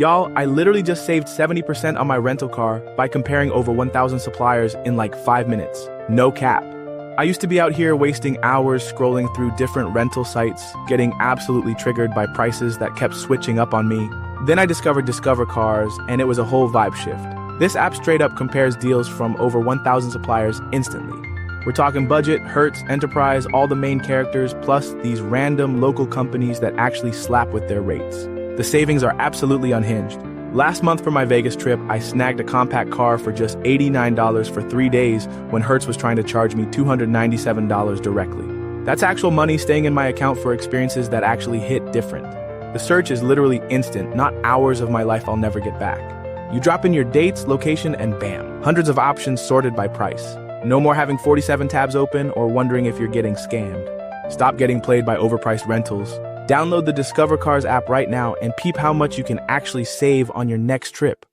Y'all, I literally just saved 70% on my rental car by comparing over 1,000 suppliers in like 5 minutes. No cap. I used to be out here wasting hours scrolling through different rental sites, getting absolutely triggered by prices that kept switching up on me. Then I discovered DiscoverCars, and it was a whole vibe shift. This app straight up compares deals from over 1,000 suppliers instantly. We're talking budget, Hertz, Enterprise, all the main characters, plus these random local companies that actually slap with their rates. The savings are absolutely unhinged. Last month for my Vegas trip, I snagged a compact car for just $89 for 3 days when Hertz was trying to charge me $297 directly. That's actual money staying in my account for experiences that actually hit different. The search is literally instant, not hours of my life I'll never get back. You drop in your dates, location, and bam, hundreds of options sorted by price. No more having 47 tabs open or wondering if you're getting scammed. Stop getting played by overpriced rentals. Download the DiscoverCars app right now and peep how much you can actually save on your next trip.